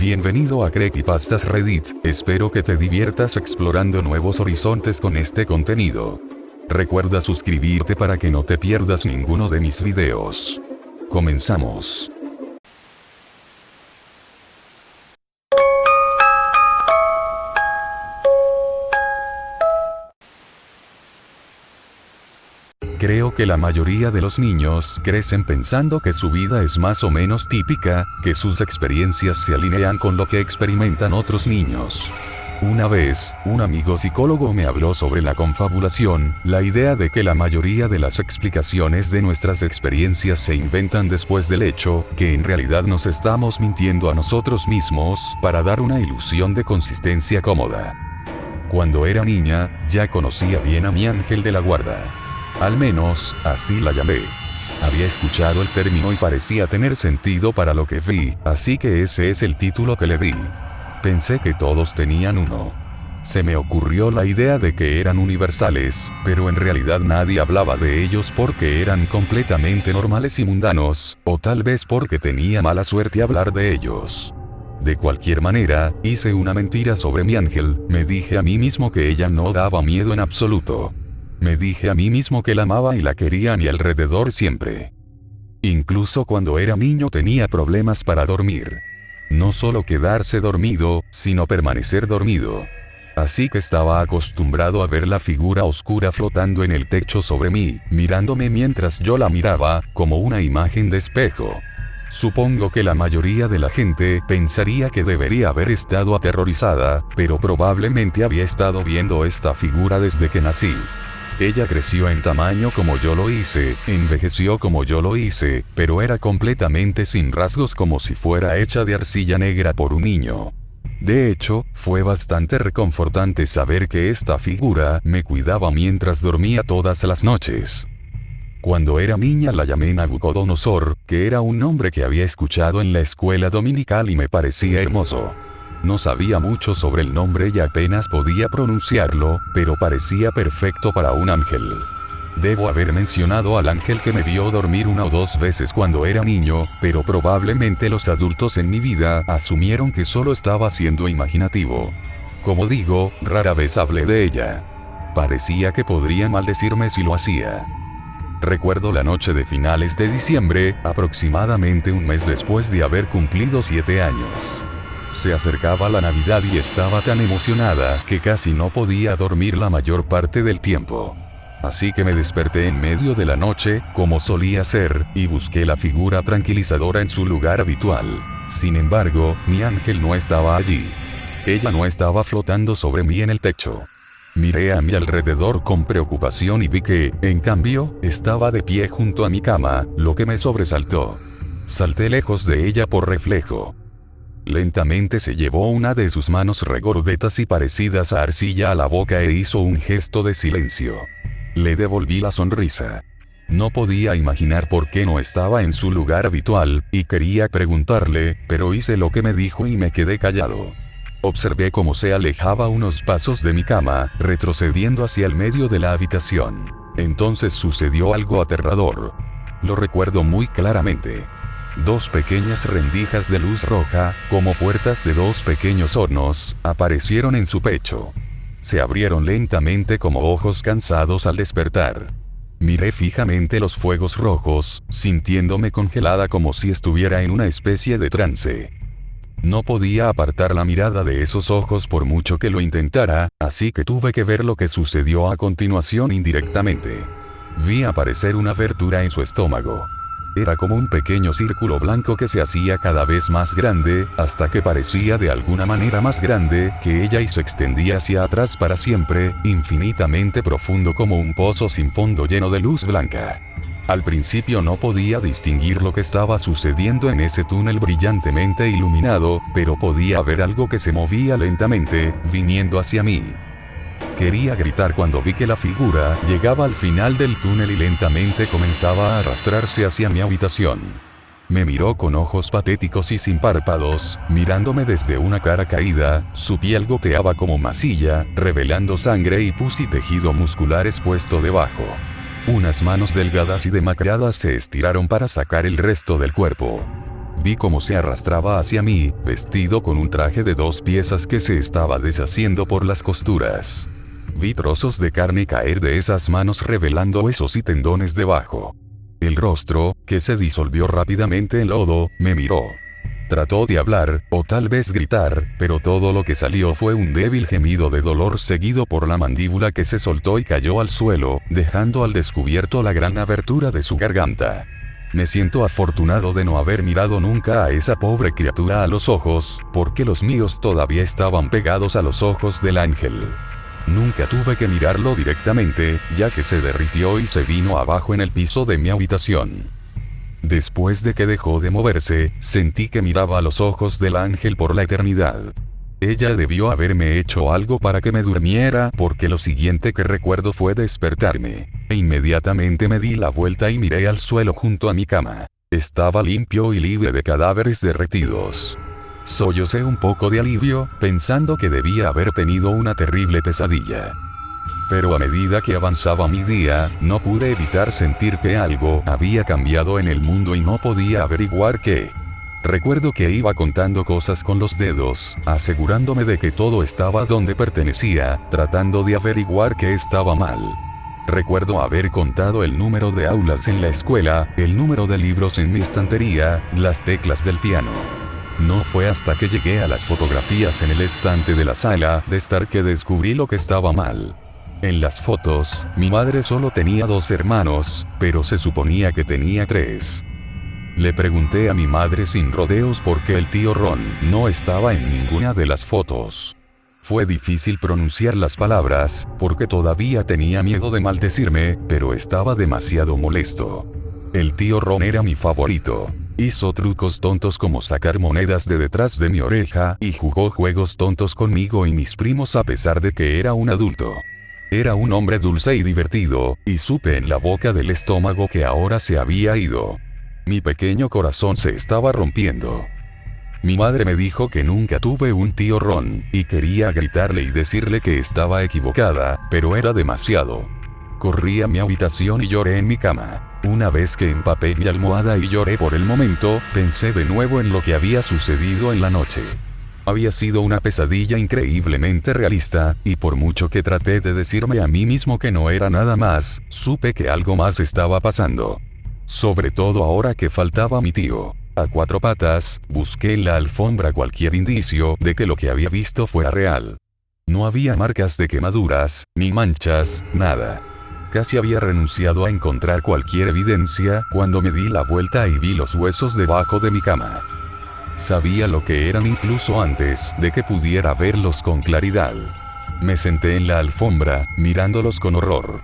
Bienvenido a Creepypastas Reddit, espero que te diviertas explorando nuevos horizontes con este contenido. Recuerda suscribirte para que no te pierdas ninguno de mis videos. Comenzamos. Creo que la mayoría de los niños crecen pensando que su vida es más o menos típica, que sus experiencias se alinean con lo que experimentan otros niños. Una vez, un amigo psicólogo me habló sobre la confabulación, la idea de que la mayoría de las explicaciones de nuestras experiencias se inventan después del hecho, que en realidad nos estamos mintiendo a nosotros mismos para dar una ilusión de consistencia cómoda. Cuando era niña, ya conocía bien a mi ángel de la guarda. Al menos, así la llamé. Había escuchado el término y parecía tener sentido para lo que vi, así que ese es el título que le di. Pensé que todos tenían uno. Se me ocurrió la idea de que eran universales, pero en realidad nadie hablaba de ellos porque eran completamente normales y mundanos, o tal vez porque tenía mala suerte hablar de ellos. De cualquier manera, hice una mentira sobre mi ángel, me dije a mí mismo que ella no daba miedo en absoluto. Me dije a mí mismo que la amaba y la quería a mi alrededor siempre. Incluso cuando era niño tenía problemas para dormir. No solo quedarse dormido, sino permanecer dormido. Así que estaba acostumbrado a ver la figura oscura flotando en el techo sobre mí, mirándome mientras yo la miraba, como una imagen de espejo. Supongo que la mayoría de la gente pensaría que debería haber estado aterrorizada, pero probablemente había estado viendo esta figura desde que nací. Ella creció en tamaño como yo lo hice, envejeció como yo lo hice, pero era completamente sin rasgos como si fuera hecha de arcilla negra por un niño. De hecho, fue bastante reconfortante saber que esta figura me cuidaba mientras dormía todas las noches. Cuando era niña la llamé Nabucodonosor, que era un nombre que había escuchado en la escuela dominical y me parecía hermoso. No sabía mucho sobre el nombre y apenas podía pronunciarlo, pero parecía perfecto para un ángel. Debo haber mencionado al ángel que me vio dormir una o dos veces cuando era niño, pero probablemente los adultos en mi vida asumieron que solo estaba siendo imaginativo. Como digo, rara vez hablé de ella. Parecía que podría maldecirme si lo hacía. Recuerdo la noche de finales de diciembre, aproximadamente un mes después de haber cumplido 7 años. Se acercaba la Navidad y estaba tan emocionada que casi no podía dormir la mayor parte del tiempo. Así que me desperté en medio de la noche, como solía hacer, y busqué la figura tranquilizadora en su lugar habitual. Sin embargo, mi ángel no estaba allí. Ella no estaba flotando sobre mí en el techo. Miré a mi alrededor con preocupación y vi que, en cambio, estaba de pie junto a mi cama, lo que me sobresaltó. Salté lejos de ella por reflejo. Lentamente se llevó una de sus manos regordetas y parecidas a arcilla a la boca e hizo un gesto de silencio. Le devolví la sonrisa. No podía imaginar por qué no estaba en su lugar habitual, y quería preguntarle, pero hice lo que me dijo y me quedé callado. Observé cómo se alejaba unos pasos de mi cama, retrocediendo hacia el medio de la habitación. Entonces sucedió algo aterrador. Lo recuerdo muy claramente. 2 pequeñas rendijas de luz roja, como puertas de 2 pequeños hornos, aparecieron en su pecho. Se abrieron lentamente como ojos cansados al despertar. Miré fijamente los fuegos rojos, sintiéndome congelada como si estuviera en una especie de trance. No podía apartar la mirada de esos ojos por mucho que lo intentara, así que tuve que ver lo que sucedió a continuación indirectamente. Vi aparecer una abertura en su estómago. Era como un pequeño círculo blanco que se hacía cada vez más grande, hasta que parecía de alguna manera más grande que ella y se extendía hacia atrás para siempre, infinitamente profundo como un pozo sin fondo lleno de luz blanca. Al principio no podía distinguir lo que estaba sucediendo en ese túnel brillantemente iluminado, pero podía ver algo que se movía lentamente, viniendo hacia mí. Quería gritar cuando vi que la figura llegaba al final del túnel y lentamente comenzaba a arrastrarse hacia mi habitación. Me miró con ojos patéticos y sin párpados, mirándome desde una cara caída, su piel goteaba como masilla, revelando sangre y pus y tejido muscular expuesto debajo. Unas manos delgadas y demacradas se estiraron para sacar el resto del cuerpo. Vi cómo se arrastraba hacia mí, vestido con un traje de 2 piezas que se estaba deshaciendo por las costuras. Vi trozos de carne caer de esas manos revelando huesos y tendones debajo. El rostro, que se disolvió rápidamente en lodo, me miró. Trató de hablar, o tal vez gritar, pero todo lo que salió fue un débil gemido de dolor seguido por la mandíbula que se soltó y cayó al suelo, dejando al descubierto la gran abertura de su garganta. Me siento afortunado de no haber mirado nunca a esa pobre criatura a los ojos, porque los míos todavía estaban pegados a los ojos del ángel. Nunca tuve que mirarlo directamente, ya que se derritió y se vino abajo en el piso de mi habitación. Después de que dejó de moverse, sentí que miraba a los ojos del ángel por la eternidad. Ella debió haberme hecho algo para que me durmiera, porque lo siguiente que recuerdo fue despertarme. E inmediatamente me di la vuelta y miré al suelo junto a mi cama. Estaba limpio y libre de cadáveres derretidos. Sollocé un poco de alivio, pensando que debía haber tenido una terrible pesadilla. Pero a medida que avanzaba mi día, no pude evitar sentir que algo había cambiado en el mundo y no podía averiguar qué. Recuerdo que iba contando cosas con los dedos, asegurándome de que todo estaba donde pertenecía, tratando de averiguar qué estaba mal. Recuerdo haber contado el número de aulas en la escuela, el número de libros en mi estantería, las teclas del piano. No fue hasta que llegué a las fotografías en el estante de la sala de estar que descubrí lo que estaba mal. En las fotos, mi madre solo tenía 2 hermanos, pero se suponía que tenía 3. Le pregunté a mi madre sin rodeos por qué el tío Ron no estaba en ninguna de las fotos. Fue difícil pronunciar las palabras, porque todavía tenía miedo de maldecirme, pero estaba demasiado molesto. El tío Ron era mi favorito. Hizo trucos tontos como sacar monedas de detrás de mi oreja y jugó juegos tontos conmigo y mis primos a pesar de que era un adulto. Era un hombre dulce y divertido, y supe en la boca del estómago que ahora se había ido. Mi pequeño corazón se estaba rompiendo. Mi madre me dijo que nunca tuve un tío Ron, y quería gritarle y decirle que estaba equivocada, pero era demasiado. Corrí a mi habitación y lloré en mi cama. Una vez que empapé mi almohada y lloré por el momento, pensé de nuevo en lo que había sucedido en la noche. Había sido una pesadilla increíblemente realista, y por mucho que traté de decirme a mí mismo que no era nada más, supe que algo más estaba pasando. Sobre todo ahora que faltaba mi tío. A 4 patas, busqué en la alfombra cualquier indicio de que lo que había visto fuera real. No había marcas de quemaduras, ni manchas, nada. Casi había renunciado a encontrar cualquier evidencia cuando me di la vuelta y vi los huesos debajo de mi cama. Sabía lo que eran incluso antes de que pudiera verlos con claridad. Me senté en la alfombra, mirándolos con horror.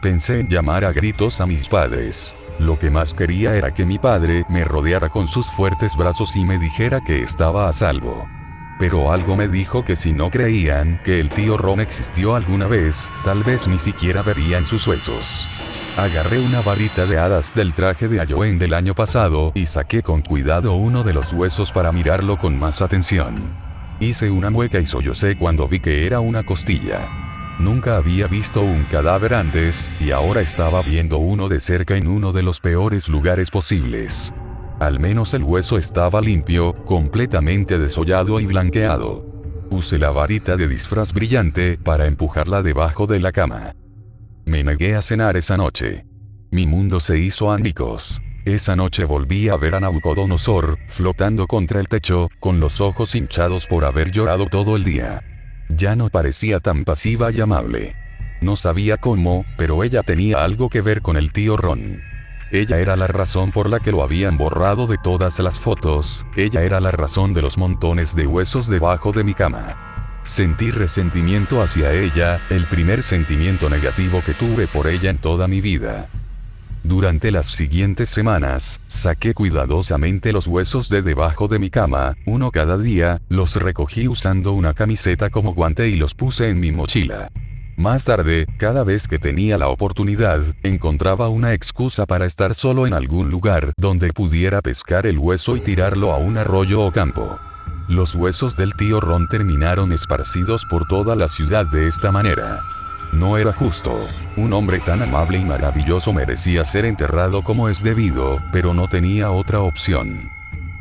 Pensé en llamar a gritos a mis padres. Lo que más quería era que mi padre me rodeara con sus fuertes brazos y me dijera que estaba a salvo. Pero algo me dijo que si no creían que el tío Ron existió alguna vez, tal vez ni siquiera verían sus huesos. Agarré una varita de hadas del traje de Halloween del año pasado y saqué con cuidado uno de los huesos para mirarlo con más atención. Hice una mueca y sollocé cuando vi que era una costilla. Nunca había visto un cadáver antes, y ahora estaba viendo uno de cerca en uno de los peores lugares posibles. Al menos el hueso estaba limpio, completamente desollado y blanqueado. Usé la varita de disfraz brillante para empujarla debajo de la cama. Me negué a cenar esa noche. Mi mundo se hizo añicos. Esa noche volví a ver a Nabucodonosor, flotando contra el techo, con los ojos hinchados por haber llorado todo el día. Ya no parecía tan pasiva y amable. No sabía cómo, pero ella tenía algo que ver con el tío Ron. Ella era la razón por la que lo habían borrado de todas las fotos, ella era la razón de los montones de huesos debajo de mi cama. Sentí resentimiento hacia ella, el primer sentimiento negativo que tuve por ella en toda mi vida. Durante las siguientes semanas, saqué cuidadosamente los huesos de debajo de mi cama, uno cada día, los recogí usando una camiseta como guante y los puse en mi mochila. Más tarde, cada vez que tenía la oportunidad, encontraba una excusa para estar solo en algún lugar donde pudiera pescar el hueso y tirarlo a un arroyo o campo. Los huesos del tío Ron terminaron esparcidos por toda la ciudad de esta manera. No era justo. Un hombre tan amable y maravilloso merecía ser enterrado como es debido, pero no tenía otra opción.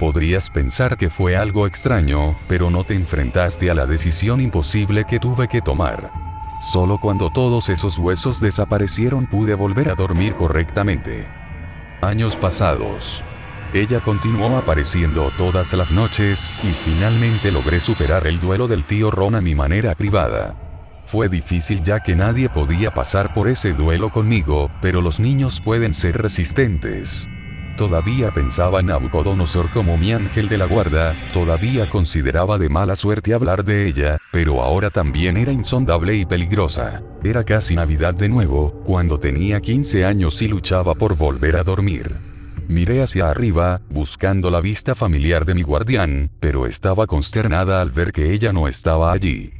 Podrías pensar que fue algo extraño, pero no te enfrentaste a la decisión imposible que tuve que tomar. Solo cuando todos esos huesos desaparecieron pude volver a dormir correctamente. Años pasados. Ella continuó apareciendo todas las noches, y finalmente logré superar el duelo del tío Ron a mi manera privada. Fue difícil ya que nadie podía pasar por ese duelo conmigo, pero los niños pueden ser resistentes. Todavía pensaba en Nabucodonosor como mi ángel de la guarda, todavía consideraba de mala suerte hablar de ella, pero ahora también era insondable y peligrosa. Era casi Navidad de nuevo, cuando tenía 15 años y luchaba por volver a dormir. Miré hacia arriba, buscando la vista familiar de mi guardián, pero estaba consternada al ver que ella no estaba allí.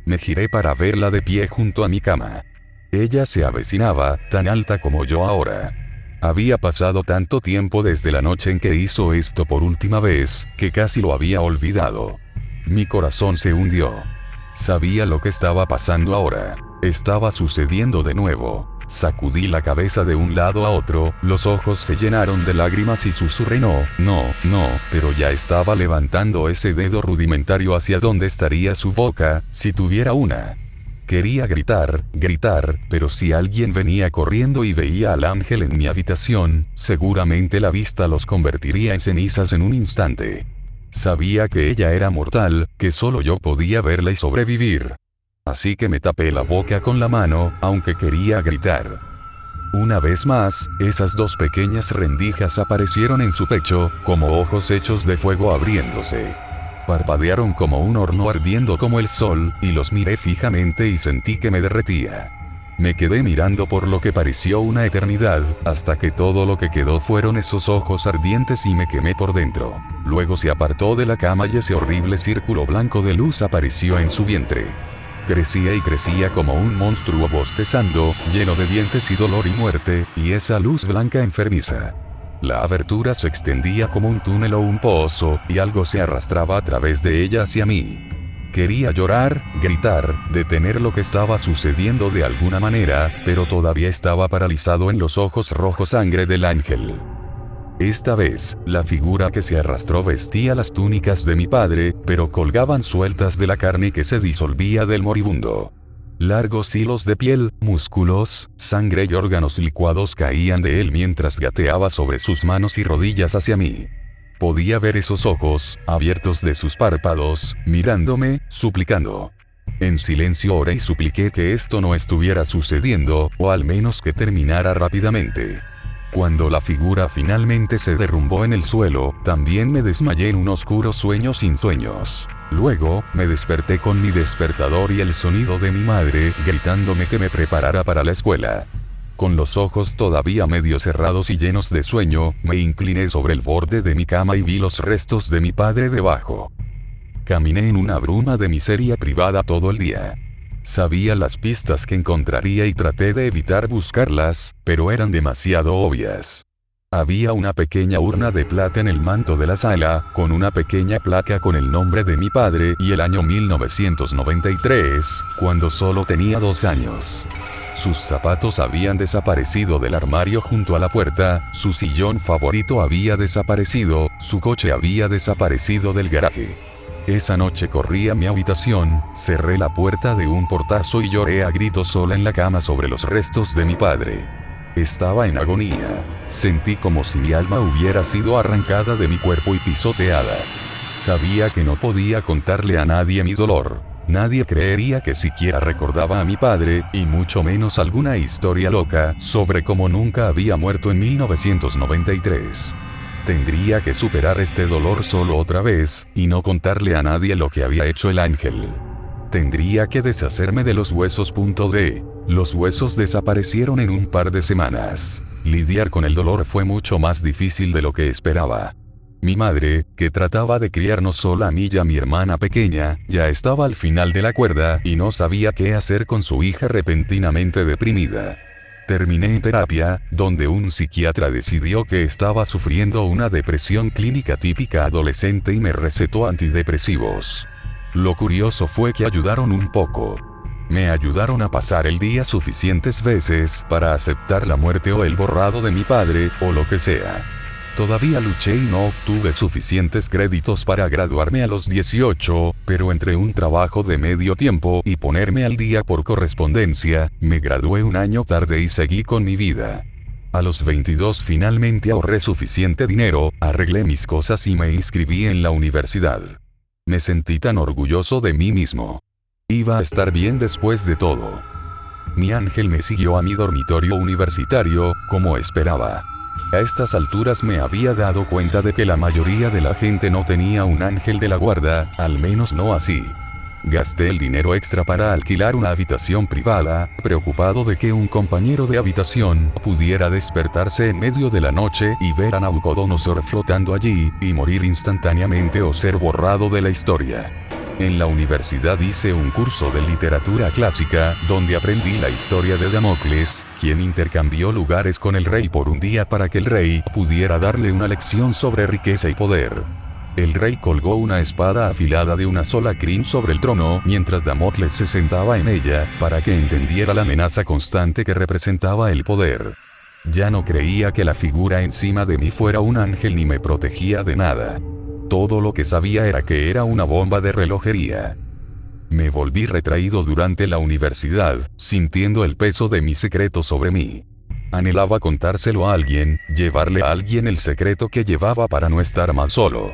Me giré para verla de pie junto a mi cama. Ella se avecinaba, tan alta como yo ahora. Había pasado tanto tiempo desde la noche en que hizo esto por última vez, que casi lo había olvidado. Mi corazón se hundió. Sabía lo que estaba pasando ahora. Estaba sucediendo de nuevo. Sacudí la cabeza de un lado a otro, los ojos se llenaron de lágrimas y susurré no, pero ya estaba levantando ese dedo rudimentario hacia donde estaría su boca, si tuviera una. Quería gritar, pero si alguien venía corriendo y veía al ángel en mi habitación, seguramente la vista los convertiría en cenizas en un instante. Sabía que ella era mortal, que solo yo podía verla y sobrevivir. Así que me tapé la boca con la mano, aunque quería gritar. Una vez más, esas dos pequeñas rendijas aparecieron en su pecho, como ojos hechos de fuego abriéndose. Parpadearon como un horno ardiendo como el sol, y los miré fijamente y sentí que me derretía. Me quedé mirando por lo que pareció una eternidad, hasta que todo lo que quedó fueron esos ojos ardientes y me quemé por dentro. Luego se apartó de la cama y ese horrible círculo blanco de luz apareció en su vientre. Crecía y crecía como un monstruo bostezando, lleno de dientes y dolor y muerte, y esa luz blanca enfermiza. La abertura se extendía como un túnel o un pozo, y algo se arrastraba a través de ella hacia mí. Quería llorar, gritar, detener lo que estaba sucediendo de alguna manera, pero todavía estaba paralizado en los ojos rojos sangre del ángel. Esta vez, la figura que se arrastró vestía las túnicas de mi padre, pero colgaban sueltas de la carne que se disolvía del moribundo. Largos hilos de piel, músculos, sangre y órganos licuados caían de él mientras gateaba sobre sus manos y rodillas hacia mí. Podía ver esos ojos, abiertos de sus párpados, mirándome, suplicando. En silencio oré y supliqué que esto no estuviera sucediendo, o al menos que terminara rápidamente. Cuando la figura finalmente se derrumbó en el suelo, también me desmayé en un oscuro sueño sin sueños. Luego, me desperté con mi despertador y el sonido de mi madre, gritándome que me preparara para la escuela. Con los ojos todavía medio cerrados y llenos de sueño, me incliné sobre el borde de mi cama y vi los restos de mi padre debajo. Caminé en una bruma de miseria privada todo el día. Sabía las pistas que encontraría y traté de evitar buscarlas, pero eran demasiado obvias. Había una pequeña urna de plata en el manto de la sala, con una pequeña placa con el nombre de mi padre y el año 1993, cuando solo tenía 2 años. Sus zapatos habían desaparecido del armario junto a la puerta, su sillón favorito había desaparecido, su coche había desaparecido del garaje. Esa noche corrí a mi habitación, cerré la puerta de un portazo y lloré a gritos sola en la cama sobre los restos de mi padre. Estaba en agonía. Sentí como si mi alma hubiera sido arrancada de mi cuerpo y pisoteada. Sabía que no podía contarle a nadie mi dolor. Nadie creería que siquiera recordaba a mi padre, y mucho menos alguna historia loca sobre cómo nunca había muerto en 1993. Tendría que superar este dolor solo otra vez, y no contarle a nadie lo que había hecho el ángel. Tendría que deshacerme de los huesos. Los huesos desaparecieron en un par de semanas. Lidiar con el dolor fue mucho más difícil de lo que esperaba. Mi madre, que trataba de criarnos sola a mí y a mi hermana pequeña, ya estaba al final de la cuerda y no sabía qué hacer con su hija repentinamente deprimida. Terminé en terapia, donde un psiquiatra decidió que estaba sufriendo una depresión clínica típica adolescente y me recetó antidepresivos. Lo curioso fue que ayudaron un poco. Me ayudaron a pasar el día suficientes veces para aceptar la muerte o el borrado de mi padre, o lo que sea. Todavía luché y no obtuve suficientes créditos para graduarme a los 18, pero entre un trabajo de medio tiempo y ponerme al día por correspondencia, me gradué un año tarde y seguí con mi vida. A los 22 finalmente ahorré suficiente dinero, arreglé mis cosas y me inscribí en la universidad. Me sentí tan orgulloso de mí mismo. Iba a estar bien después de todo. Mi ángel me siguió a mi dormitorio universitario, como esperaba. A estas alturas me había dado cuenta de que la mayoría de la gente no tenía un ángel de la guarda, al menos no así. Gasté el dinero extra para alquilar una habitación privada, preocupado de que un compañero de habitación pudiera despertarse en medio de la noche y ver a Nabucodonosor flotando allí, y morir instantáneamente o ser borrado de la historia. En la universidad hice un curso de literatura clásica, donde aprendí la historia de Damocles, quien intercambió lugares con el rey por un día para que el rey pudiera darle una lección sobre riqueza y poder. El rey colgó una espada afilada de una sola crin sobre el trono, mientras Damocles se sentaba en ella, para que entendiera la amenaza constante que representaba el poder. Ya no creía que la figura encima de mí fuera un ángel ni me protegía de nada. Todo lo que sabía era que era una bomba de relojería. Me volví retraído durante la universidad, sintiendo el peso de mi secreto sobre mí. Anhelaba contárselo a alguien, llevarle a alguien el secreto que llevaba para no estar más solo.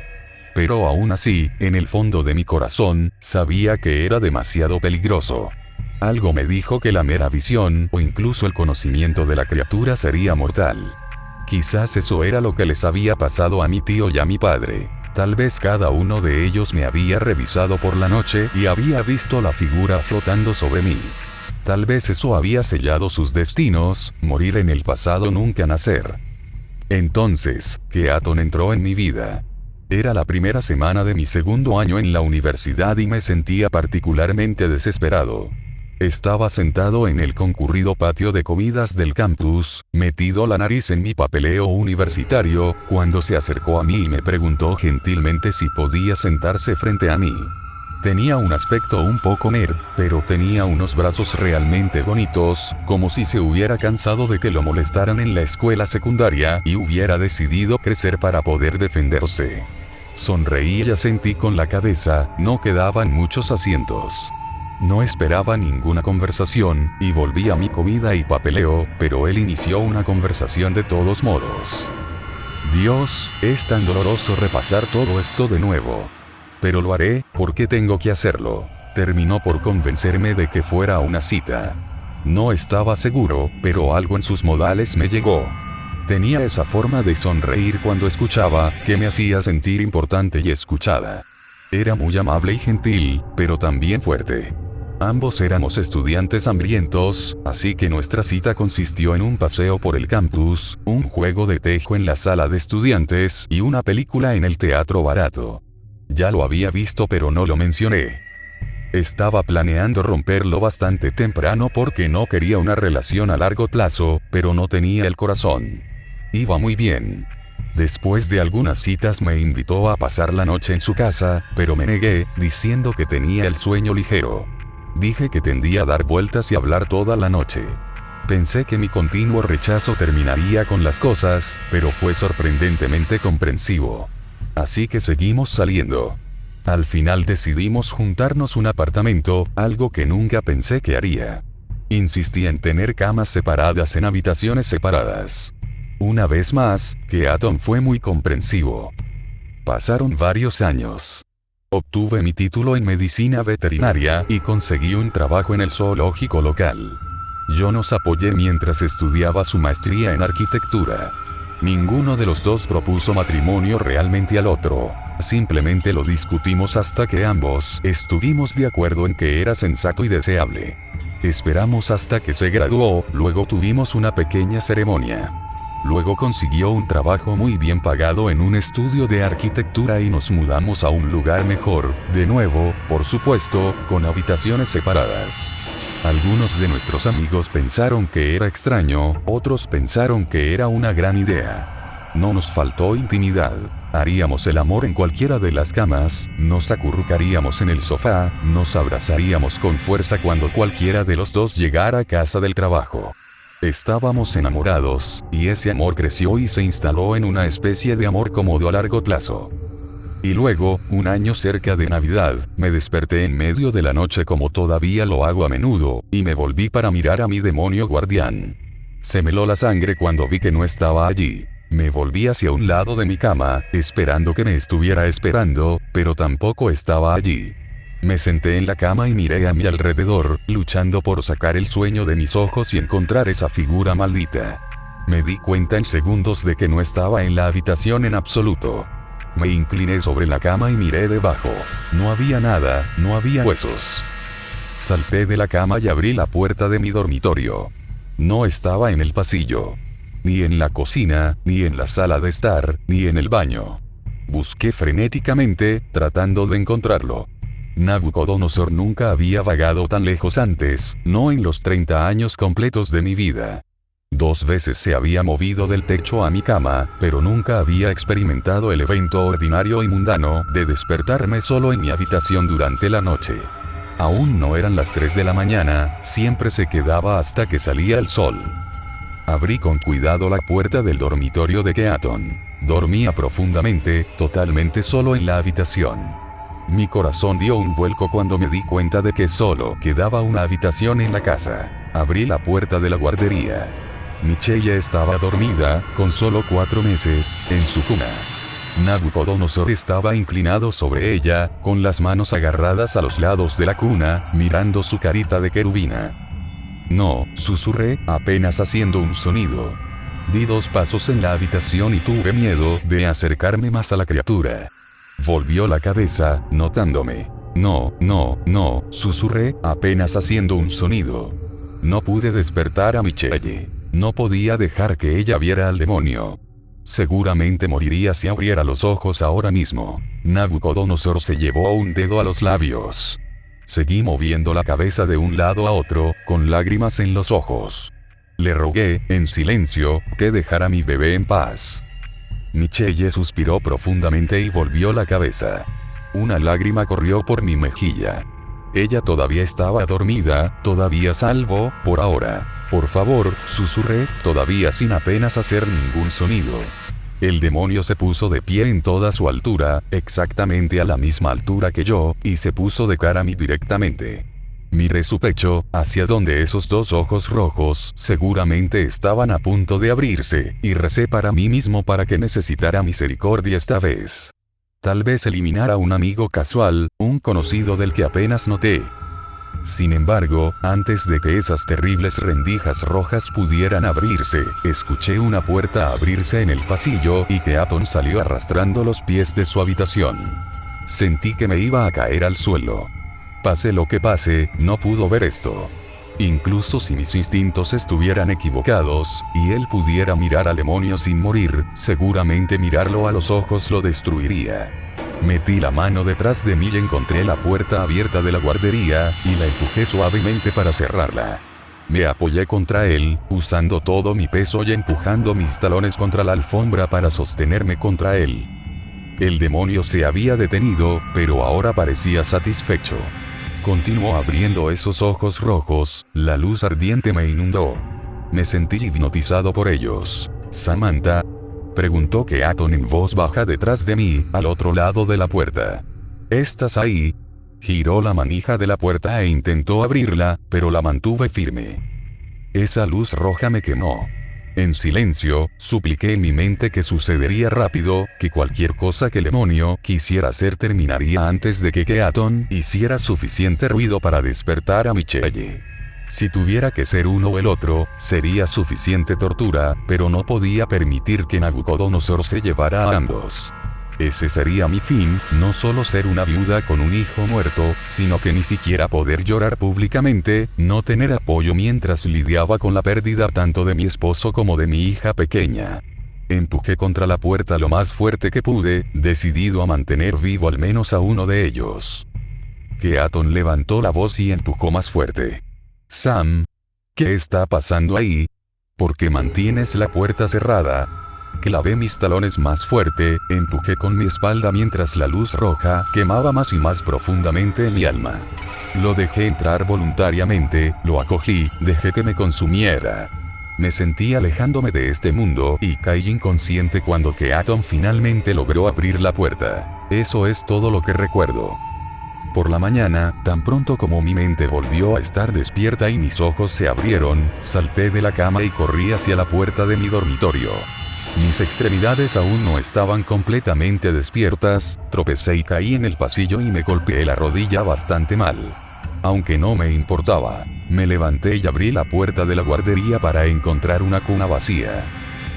Pero aún así, en el fondo de mi corazón, sabía que era demasiado peligroso. Algo me dijo que la mera visión, o incluso el conocimiento de la criatura sería mortal. Quizás eso era lo que les había pasado a mi tío y a mi padre. Tal vez cada uno de ellos me había revisado por la noche y había visto la figura flotando sobre mí. Tal vez eso había sellado sus destinos, morir en el pasado, nunca nacer. Entonces, Keaton entró en mi vida. Era la primera semana de mi segundo año en la universidad y me sentía particularmente desesperado. Estaba sentado en el concurrido patio de comidas del campus, metido la nariz en mi papeleo universitario, cuando se acercó a mí y me preguntó gentilmente si podía sentarse frente a mí. Tenía un aspecto un poco nerd, pero tenía unos brazos realmente bonitos, como si se hubiera cansado de que lo molestaran en la escuela secundaria y hubiera decidido crecer para poder defenderse. Sonreí y asentí con la cabeza, no quedaban muchos asientos. No esperaba ninguna conversación, y volví a mi comida y papeleo, pero él inició una conversación de todos modos. Dios, es tan doloroso repasar todo esto de nuevo. Pero lo haré, porque tengo que hacerlo. Terminó por convencerme de que fuera una cita. No estaba seguro, pero algo en sus modales me llegó. Tenía esa forma de sonreír cuando escuchaba, que me hacía sentir importante y escuchada. Era muy amable y gentil, pero también fuerte. Ambos éramos estudiantes hambrientos, así que nuestra cita consistió en un paseo por el campus, un juego de tejo en la sala de estudiantes y una película en el teatro barato. Ya lo había visto pero no lo mencioné. Estaba planeando romperlo bastante temprano porque no quería una relación a largo plazo, pero no tenía el corazón. Iba muy bien. Después de algunas citas me invitó a pasar la noche en su casa, pero me negué, diciendo que tenía el sueño ligero. Dije que tendía a dar vueltas y hablar toda la noche. Pensé que mi continuo rechazo terminaría con las cosas, pero fue sorprendentemente comprensivo. Así que seguimos saliendo. Al final decidimos juntarnos un apartamento, algo que nunca pensé que haría. Insistí en tener camas separadas en habitaciones separadas. Una vez más, Keaton fue muy comprensivo. Pasaron varios años. Obtuve mi título en medicina veterinaria y conseguí un trabajo en el zoológico local. Yo nos apoyé mientras estudiaba su maestría en arquitectura. Ninguno de los dos propuso matrimonio realmente al otro. Simplemente lo discutimos hasta que ambos estuvimos de acuerdo en que era sensato y deseable. Esperamos hasta que se graduó, luego tuvimos una pequeña ceremonia. Luego consiguió un trabajo muy bien pagado en un estudio de arquitectura y nos mudamos a un lugar mejor, de nuevo, por supuesto, con habitaciones separadas. Algunos de nuestros amigos pensaron que era extraño, otros pensaron que era una gran idea. No nos faltó intimidad. Haríamos el amor en cualquiera de las camas, nos acurrucaríamos en el sofá, nos abrazaríamos con fuerza cuando cualquiera de los dos llegara a casa del trabajo. Estábamos enamorados, y ese amor creció y se instaló en una especie de amor cómodo a largo plazo. Y luego, un año cerca de Navidad, me desperté en medio de la noche como todavía lo hago a menudo, y me volví para mirar a mi demonio guardián. Se me heló la sangre cuando vi que no estaba allí. Me volví hacia un lado de mi cama, esperando que me estuviera esperando, pero tampoco estaba allí. Me senté en la cama y miré a mi alrededor, luchando por sacar el sueño de mis ojos y encontrar esa figura maldita. Me di cuenta en segundos de que no estaba en la habitación en absoluto. Me incliné sobre la cama y miré debajo. No había nada, no había huesos. Salté de la cama y abrí la puerta de mi dormitorio. No estaba en el pasillo. Ni en la cocina, ni en la sala de estar, ni en el baño. Busqué frenéticamente, tratando de encontrarlo. Nabucodonosor nunca había vagado tan lejos antes, no en los 30 años completos de mi vida. 2 veces se había movido del techo a mi cama, pero nunca había experimentado el evento ordinario y mundano de despertarme solo en mi habitación durante la noche. Aún no eran las 3 de la mañana, siempre se quedaba hasta que salía el sol. Abrí con cuidado la puerta del dormitorio de Keaton. Dormía profundamente, totalmente solo en la habitación. Mi corazón dio un vuelco cuando me di cuenta de que solo quedaba una habitación en la casa. Abrí la puerta de la guardería. Michelle estaba dormida, con solo 4 meses, en su cuna. Nabucodonosor estaba inclinado sobre ella, con las manos agarradas a los lados de la cuna, mirando su carita de querubina. No, susurré, apenas haciendo un sonido. Di 2 pasos en la habitación y tuve miedo de acercarme más a la criatura. Volvió la cabeza, notándome. No, susurré, apenas haciendo un sonido. No pude despertar a Michelle. No podía dejar que ella viera al demonio. Seguramente moriría si abriera los ojos ahora mismo. Nabucodonosor se llevó un dedo a los labios. Seguí moviendo la cabeza de un lado a otro, con lágrimas en los ojos. Le rogué, en silencio, que dejara a mi bebé en paz. Michelle suspiró profundamente y volvió la cabeza. Una lágrima corrió por mi mejilla. Ella todavía estaba dormida, todavía salvo, por ahora. Por favor, susurré, todavía sin apenas hacer ningún sonido. El demonio se puso de pie en toda su altura, exactamente a la misma altura que yo, y se puso de cara a mí directamente. Miré su pecho, hacia donde esos 2 ojos rojos seguramente estaban a punto de abrirse, y recé para mí mismo para que necesitara misericordia esta vez. Tal vez eliminara a un amigo casual, un conocido del que apenas noté. Sin embargo, antes de que esas terribles rendijas rojas pudieran abrirse, escuché una puerta abrirse en el pasillo y Keaton salió arrastrando los pies de su habitación. Sentí que me iba a caer al suelo. Pase lo que pase, no pudo ver esto. Incluso si mis instintos estuvieran equivocados, y él pudiera mirar al demonio sin morir, seguramente mirarlo a los ojos lo destruiría. Metí la mano detrás de mí y encontré la puerta abierta de la guardería, y la empujé suavemente para cerrarla. Me apoyé contra él, usando todo mi peso y empujando mis talones contra la alfombra para sostenerme contra él. El demonio se había detenido, pero ahora parecía satisfecho. Continuó abriendo esos ojos rojos, la luz ardiente me inundó. Me sentí hipnotizado por ellos. «Samantha», preguntó Keaton en voz baja detrás de mí, al otro lado de la puerta. «¿Estás ahí?» Giró la manija de la puerta e intentó abrirla, pero la mantuve firme. Esa luz roja me quemó. En silencio, supliqué en mi mente que sucedería rápido, que cualquier cosa que el demonio quisiera hacer terminaría antes de que Keaton hiciera suficiente ruido para despertar a Michelle. Si tuviera que ser uno o el otro, sería suficiente tortura, pero no podía permitir que Nabucodonosor se llevara a ambos. Ese sería mi fin, no solo ser una viuda con un hijo muerto, sino que ni siquiera poder llorar públicamente, no tener apoyo mientras lidiaba con la pérdida tanto de mi esposo como de mi hija pequeña. Empujé contra la puerta lo más fuerte que pude, decidido a mantener vivo al menos a uno de ellos. Keaton levantó la voz y empujó más fuerte. «Sam, ¿qué está pasando ahí? ¿Por qué mantienes la puerta cerrada?» Clavé mis talones más fuerte, empujé con mi espalda mientras la luz roja quemaba más y más profundamente en mi alma. Lo dejé entrar voluntariamente, lo acogí, dejé que me consumiera. Me sentí alejándome de este mundo y caí inconsciente cuando Keaton finalmente logró abrir la puerta. Eso es todo lo que recuerdo. Por la mañana, tan pronto como mi mente volvió a estar despierta y mis ojos se abrieron, salté de la cama y corrí hacia la puerta de mi dormitorio. Mis extremidades aún no estaban completamente despiertas, tropecé y caí en el pasillo y me golpeé la rodilla bastante mal. Aunque no me importaba, me levanté y abrí la puerta de la guardería para encontrar una cuna vacía.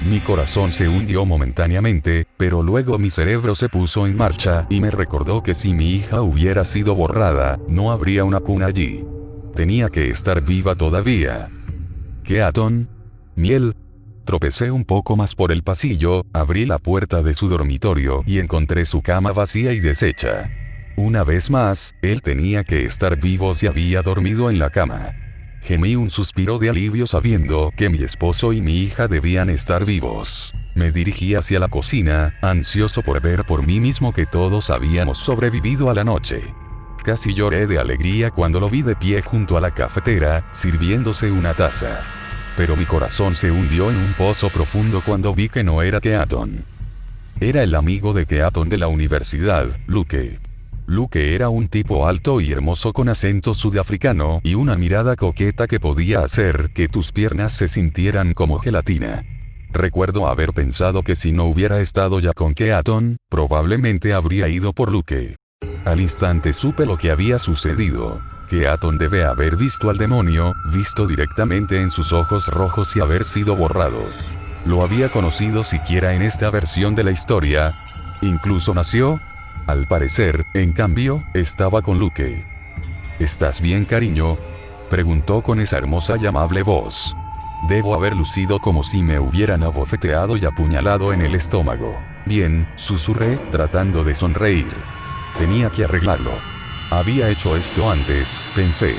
Mi corazón se hundió momentáneamente, pero luego mi cerebro se puso en marcha y me recordó que si mi hija hubiera sido borrada, no habría una cuna allí. Tenía que estar viva todavía. Keaton. Miel. Tropecé un poco más por el pasillo, abrí la puerta de su dormitorio y encontré su cama vacía y deshecha. Una vez más, él tenía que estar vivo si había dormido en la cama. Gemí un suspiro de alivio sabiendo que mi esposo y mi hija debían estar vivos. Me dirigí hacia la cocina, ansioso por ver por mí mismo que todos habíamos sobrevivido a la noche. Casi lloré de alegría cuando lo vi de pie junto a la cafetera, sirviéndose una taza. Pero mi corazón se hundió en un pozo profundo cuando vi que no era Keaton. Era el amigo de Keaton de la universidad, Luke. Luke era un tipo alto y hermoso con acento sudafricano y una mirada coqueta que podía hacer que tus piernas se sintieran como gelatina. Recuerdo haber pensado que si no hubiera estado ya con Keaton, probablemente habría ido por Luke. Al instante supe lo que había sucedido. Keaton debe haber visto al demonio, visto directamente en sus ojos rojos y haber sido borrado. Lo había conocido siquiera en esta versión de la historia. Incluso nació. Al parecer, en cambio, estaba con Luke. ¿Estás bien, cariño?, preguntó con esa hermosa y amable voz. Debo haber lucido como si me hubieran abofeteado y apuñalado en el estómago. Bien, susurré, tratando de sonreír. Tenía que arreglarlo. Había hecho esto antes, pensé.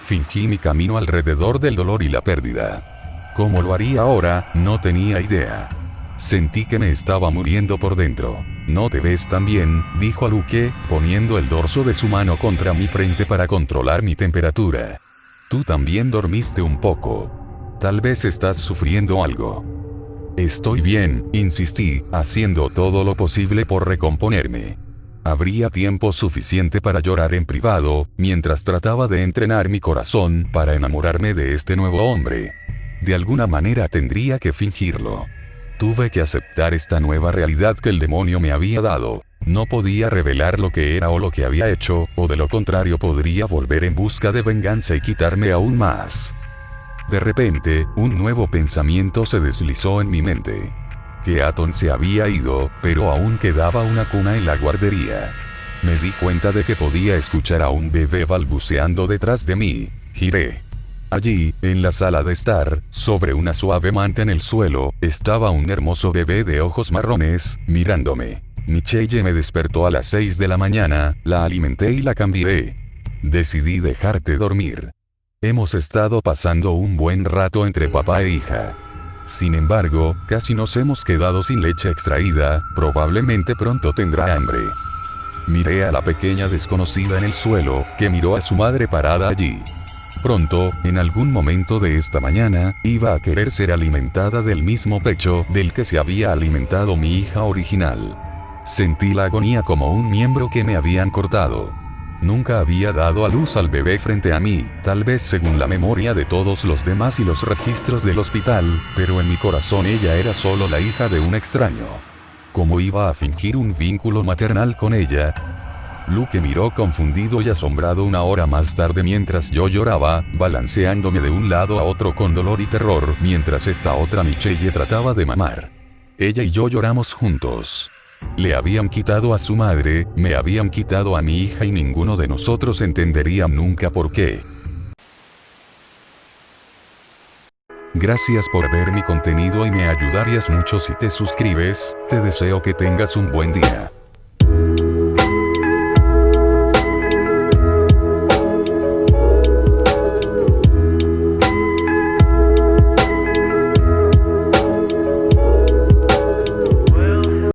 Fingí mi camino alrededor del dolor y la pérdida. ¿Cómo lo haría ahora? No tenía idea. Sentí que me estaba muriendo por dentro. «¿No te ves tan bien?», dijo a Luke, poniendo el dorso de su mano contra mi frente para controlar mi temperatura. «Tú también dormiste un poco. Tal vez estás sufriendo algo». «Estoy bien», insistí, haciendo todo lo posible por recomponerme. Habría tiempo suficiente para llorar en privado, mientras trataba de entrenar mi corazón para enamorarme de este nuevo hombre. De alguna manera tendría que fingirlo. Tuve que aceptar esta nueva realidad que el demonio me había dado. No podía revelar lo que era o lo que había hecho, o de lo contrario podría volver en busca de venganza y quitarme aún más. De repente, un nuevo pensamiento se deslizó en mi mente. Keaton se había ido, pero aún quedaba una cuna en la guardería. Me di cuenta de que podía escuchar a un bebé balbuceando detrás de mí. Giré. Allí, en la sala de estar, sobre una suave manta en el suelo, estaba un hermoso bebé de ojos marrones, mirándome. Michelle me despertó a las 6 de la mañana, la alimenté y la cambié. Decidí dejarte dormir. Hemos estado pasando un buen rato entre papá e hija. Sin embargo, casi nos hemos quedado sin leche extraída, probablemente pronto tendrá hambre. Miré a la pequeña desconocida en el suelo, que miró a su madre parada allí. Pronto, en algún momento de esta mañana, iba a querer ser alimentada del mismo pecho del que se había alimentado mi hija original. Sentí la agonía como un miembro que me habían cortado. Nunca había dado a luz al bebé frente a mí, tal vez según la memoria de todos los demás y los registros del hospital, pero en mi corazón ella era solo la hija de un extraño. ¿Cómo iba a fingir un vínculo maternal con ella? Luke miró confundido y asombrado una hora más tarde mientras yo lloraba, balanceándome de un lado a otro con dolor y terror, mientras esta otra Michelle trataba de mamar. Ella y yo lloramos juntos. Le habían quitado a su madre, me habían quitado a mi hija y ninguno de nosotros entendería nunca por qué. Gracias por ver mi contenido y me ayudarías mucho si te suscribes. Te deseo que tengas un buen día.